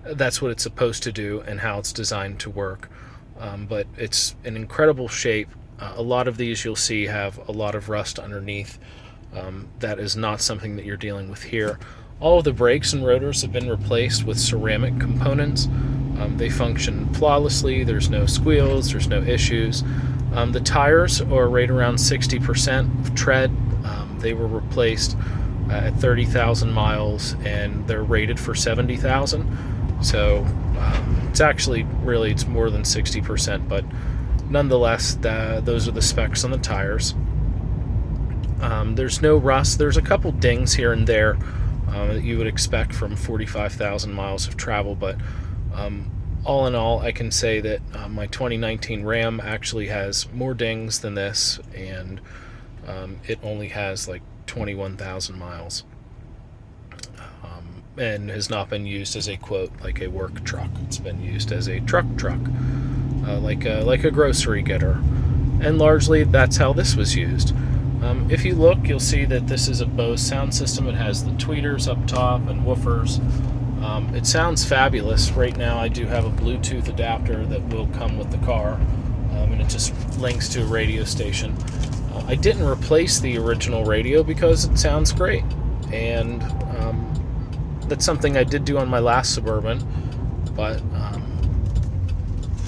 that's what it's supposed to do and how it's designed to work. But it's in incredible shape. A lot of these you'll see have a lot of rust underneath. That is not something that you're dealing with here. All of the brakes and rotors have been replaced with ceramic components. They function flawlessly. There's no squeals, there's no issues. The tires are right around 60% of tread. They were replaced at 30,000 miles, and they're rated for 70,000. So it's actually it's more than 60%, but nonetheless, those are the specs on the tires. There's no rust. There's a couple dings here and there that you would expect from 45,000 miles of travel, but all in all, I can say that my 2019 Ram actually has more dings than this, and it only has like 21,000 miles, and has not been used as a quote like a work truck. It's been used as a truck, like a grocery getter, and largely that's how this was used. If you look, you'll see that this is a Bose sound system. It has the tweeters up top and woofers. It sounds fabulous. Right now I do have a Bluetooth adapter that will come with the car, and it just links to a radio station. I didn't replace the original radio because it sounds great, and that's something I did do on my last Suburban, but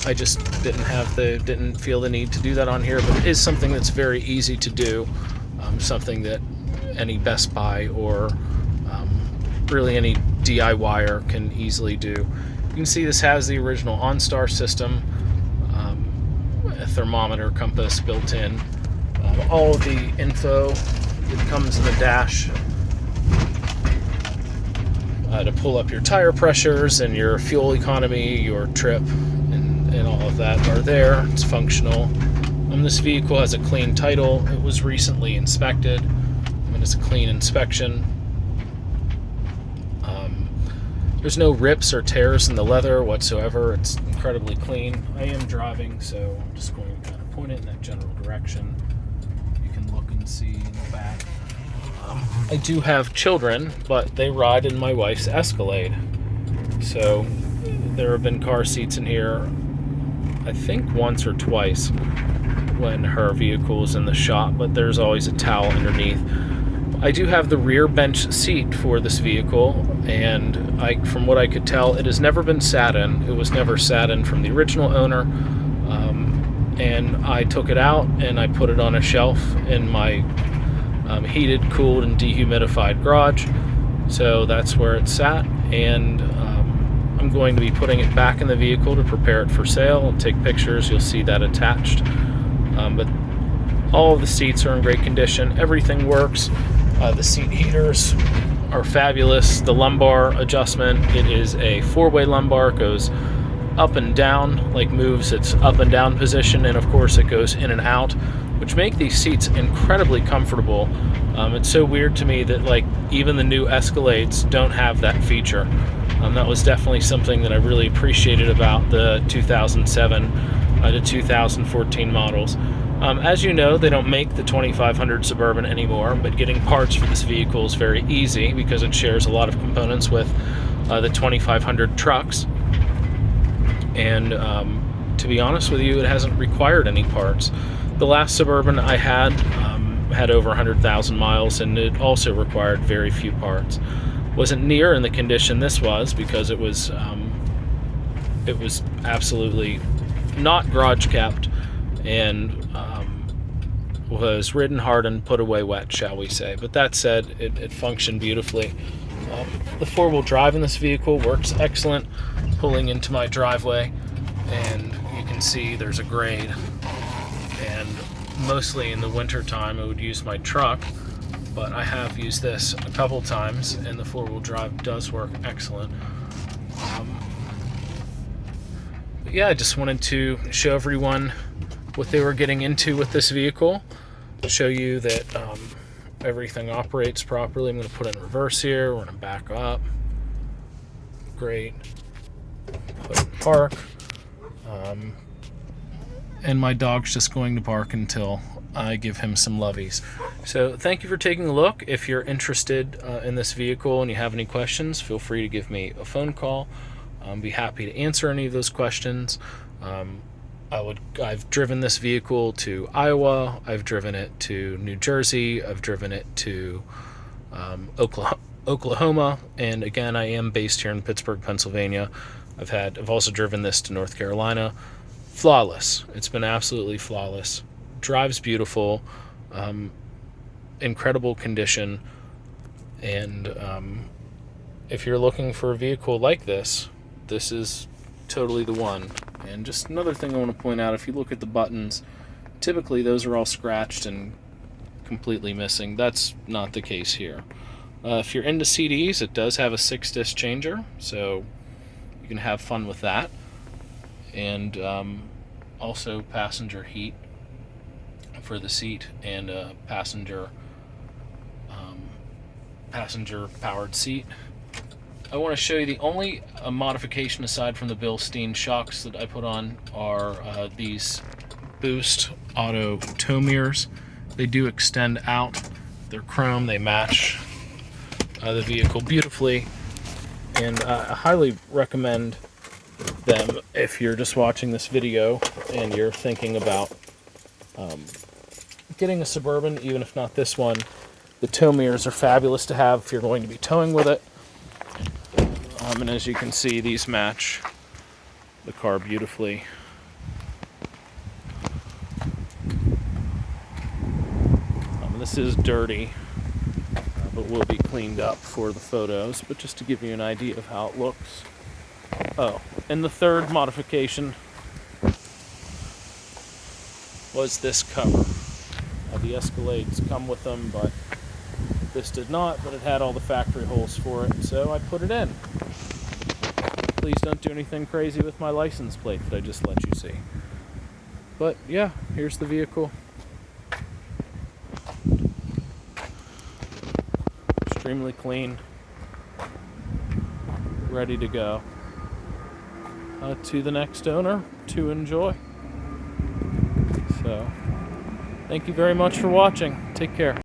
I just didn't feel the need to do that on here. But it is something that's very easy to do, something that any Best Buy or really any DIYer can easily do. You can see this has the original OnStar system, a thermometer, compass built in, all of the info that comes in the dash to pull up your tire pressures and your fuel economy, your trip, and all of that are there. It's functional. This vehicle has a clean title. It was recently inspected, and it's a clean inspection. There's no rips or tears in the leather whatsoever. It's incredibly clean. I am driving, so I'm just going to kind of point it in that general direction. You can look and see in the back. I do have children, but they ride in my wife's Escalade. So there have been car seats in here, I think once or twice when her vehicle is in the shop, but there's always a towel underneath. I do have the rear bench seat for this vehicle, and from what I could tell, it has never been sat in. It was never sat in from the original owner, and I took it out and I put it on a shelf in my heated, cooled, and dehumidified garage. So that's where it's sat, and I'm going to be putting it back in the vehicle to prepare it for sale. I'll take pictures. You'll see that attached. But all of the seats are in great condition. Everything works. The seat heaters are fabulous. The lumbar adjustment, it is a 4-way lumbar. It goes up and down, like moves its up and down position, and of course it goes in and out, which make these seats incredibly comfortable. It's so weird to me that like even the new Escalades don't have that feature. That was definitely something that I really appreciated about the 2007 to 2014 models. As you know, they don't make the 2500 Suburban anymore, but getting parts for this vehicle is very easy because it shares a lot of components with the 2500 trucks. And to be honest with you, it hasn't required any parts. The last Suburban I had over 100,000 miles, and it also required very few parts. Wasn't near in the condition this was because it was absolutely not garage kept, and was ridden hard and put away wet, shall we say. But that said, it functioned beautifully. The 4-wheel drive in this vehicle works excellent. Pulling into my driveway, and you can see there's a grade, and mostly in the winter time I would use my truck, but I have used this a couple times, and the 4-wheel drive does work excellent. But yeah, I just wanted to show everyone what they were getting into with this vehicle, show you that everything operates properly. I'm going to put it in reverse here. We're going to back up. Great. Put it in park. And my dog's just going to bark until I give him some lovies. So thank you for taking a look. If you're interested in this vehicle and you have any questions, feel free to give me a phone call. Be happy to answer any of those questions. I've driven this vehicle to Iowa, I've driven it to New Jersey, I've driven it to Oklahoma, and again, I am based here in Pittsburgh, Pennsylvania. I've also driven this to North Carolina. Flawless. It's been absolutely flawless. Drives beautiful, incredible condition, and if you're looking for a vehicle like this, this is totally the one. And just another thing I want to point out, if you look at the buttons, typically those are all scratched and completely missing. That's not the case here. If you're into CDs, it does have a 6-disc changer, so you can have fun with that. And also passenger heat for the seat, and a passenger powered seat. I want to show you the only modification aside from the Bilstein shocks that I put on are these Boost Auto tow mirrors. They do extend out. They're chrome. They match the vehicle beautifully, and I highly recommend them if you're just watching this video and you're thinking about getting a Suburban, even if not this one. The tow mirrors are fabulous to have if you're going to be towing with it. And as you can see, these match the car beautifully. This is dirty, but will be cleaned up for the photos, but just to give you an idea of how it looks. Oh, and the third modification was this cover. The Escalades come with them, but this did not, but it had all the factory holes for it, so I put it in. Please don't do anything crazy with my license plate that I just let you see. But yeah, here's the vehicle. Extremely clean, ready to go to the next owner to enjoy. So, thank you very much for watching. Take care.